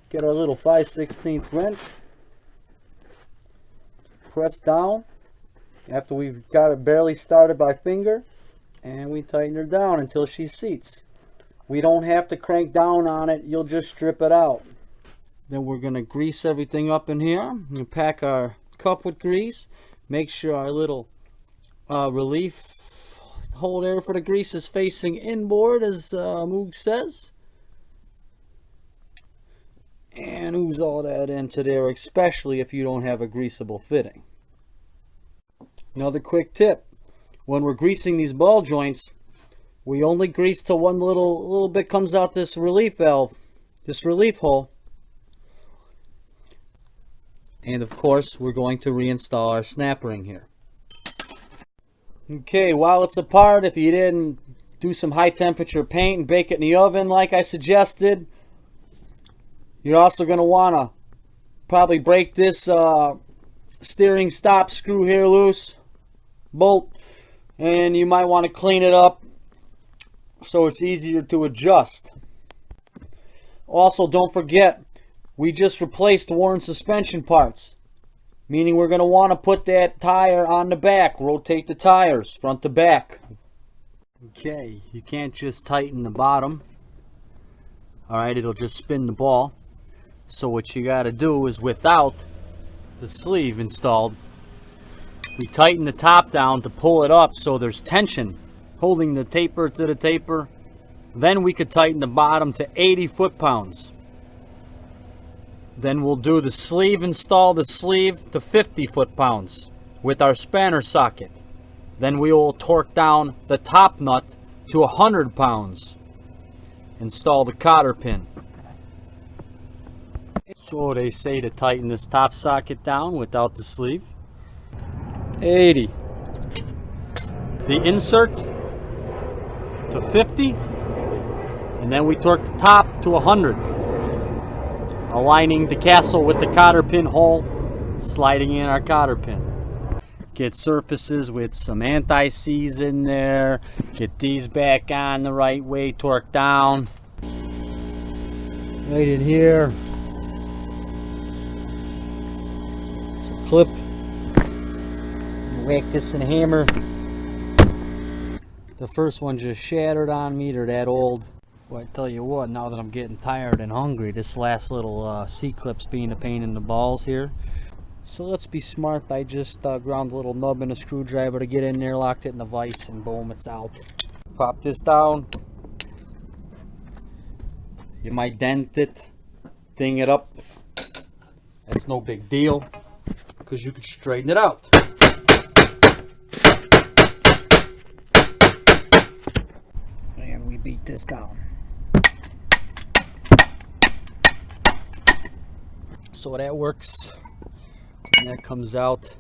get our little 5/16 wrench, press down after we've got it barely started by finger, and we tighten her down until she seats. We don't have to crank down on it, you'll just strip it out. Then we're going to grease everything up in here and pack our cup with grease. Make sure our little relief hole there for the grease is facing inboard, as Moog says. And ooze all that into there, especially if you don't have a greasable fitting. Another quick tip: when we're greasing these ball joints, we only grease till one little bit comes out this relief valve, this relief hole. And of course, we're going to reinstall our snap ring here. Okay, while it's apart, if you didn't do some high temperature paint and bake it in the oven like I suggested, you're also going to want to probably break this steering stop screw here loose, bolt, and you might want to clean it up so it's easier to adjust. Also, don't forget, we just replaced worn suspension parts, meaning we're going to want to put that tire on the back, rotate the tires front to back. Okay, you can't just tighten the bottom. Alright, it'll just spin the ball. So what you got to do is, without the sleeve installed, we tighten the top down to pull it up so there's tension holding the taper to the taper. Then we could tighten the bottom to 80 foot-pounds. Then we'll do the sleeve, install the sleeve to 50 foot-pounds with our spanner socket. Then we will torque down the top nut to 100 pounds. Install the cotter pin. So they say to tighten this top socket down without the sleeve. 80. The insert to 50. And then we torque the top to 100. Aligning the castle with the cotter pin hole, sliding in our cotter pin. Get surfaces with some anti-seize in there. Get these back on the right way, torque down. Right in here. Some clip. Whack this in a hammer. The first one just shattered on me. They're that old. Well, I tell you what, now that I'm getting tired and hungry, this last little C-clip's being a pain in the balls here. So let's be smart. I just ground a little nub in a screwdriver to get in there, locked it in the vise, and boom, it's out. Pop this down. You might dent it, ding it up. That's no big deal, because you can straighten it out. And we beat this down. So that works, and that comes out.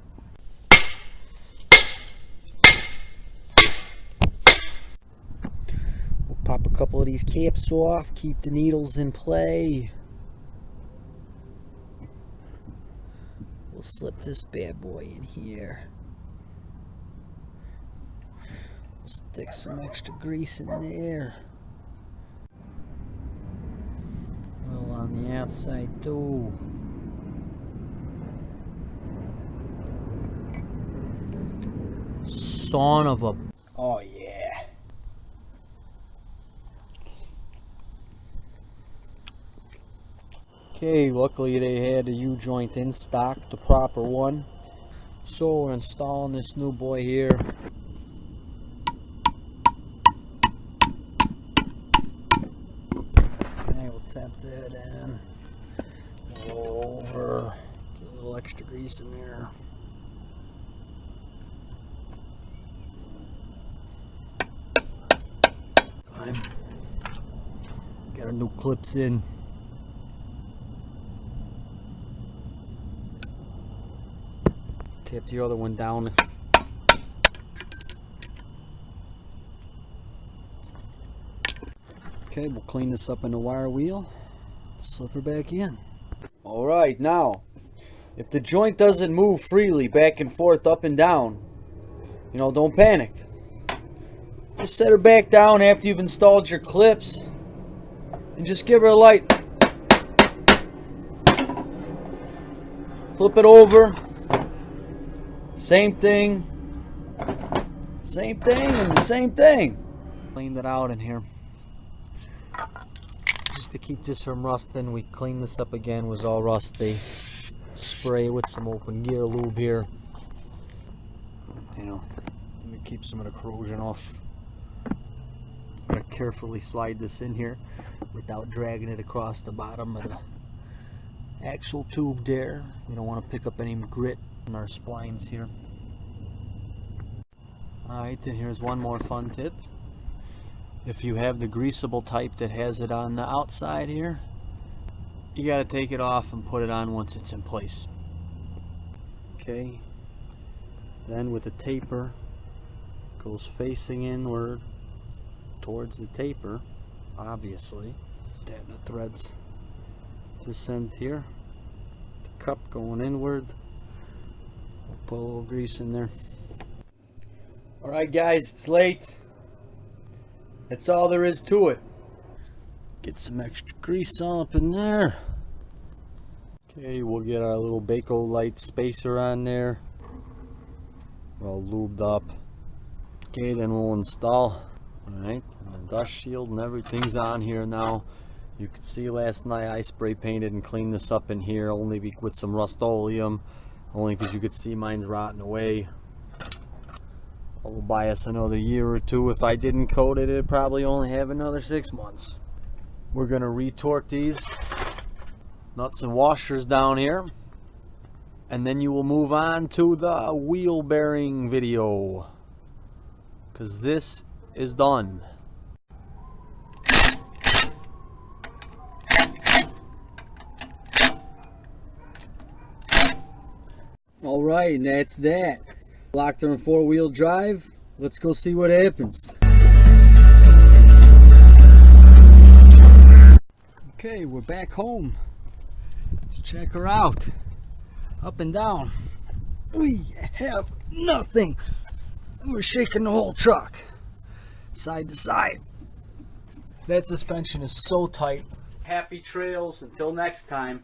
We'll pop a couple of these caps off, keep the needles in play. We'll slip this bad boy in here. We'll stick some extra grease in there. Well, on the outside too. Son of a... Oh yeah. Okay, luckily they had the U-joint in stock, the proper one. So we're installing this new boy here. Okay, we'll tap that in. Roll over. Get a little extra grease in there. Got our new clips in. Tap the other one down. Okay, we'll clean this up in the wire wheel. Slip her back in. Alright, now, if the joint doesn't move freely back and forth, up and down, don't panic. Just set her back down after you've installed your clips and just give her a light Flip it over. Same thing. Same thing and the same thing. Cleaned it out in here. Just to keep this from rusting, we cleaned this up again. It was all rusty. Spray with some open gear lube here. You know, let me keep some of the corrosion off. I'm gonna carefully slide this in here without dragging it across the bottom of the actual tube there. We don't want to pick up any grit in our splines here. Alright, and here's one more fun tip. If you have the greasable type that has it on the outside here, you got to take it off and put it on once it's in place. Okay, then with the taper, goes facing inward towards the taper, obviously. Dab the threads this end here, the cup going inward. We'll put a little grease in there. Alright guys, it's late. That's all there is to it. Get some extra grease up in there. Okay, we'll get our little Bakelite spacer on there. We're all lubed up. Okay, then we'll install. Alright, the dust shield and everything's on here now. You could see last night I spray painted and cleaned this up in here only with some Rust-Oleum. Only because you could see mine's rotting away. It'll buy us another year or two. If I didn't coat it, it'd probably only have another 6 months. We're going to retorque these nuts and washers down here. And then you will move on to the wheel bearing video. Because this is done. Alright, and that's that. Locked her in 4-wheel drive. Let's go see what happens. Okay, we're back home. Let's check her out. Up and down. We have nothing. We're shaking the whole truck. Side to side. That suspension is so tight. Happy trails until next time.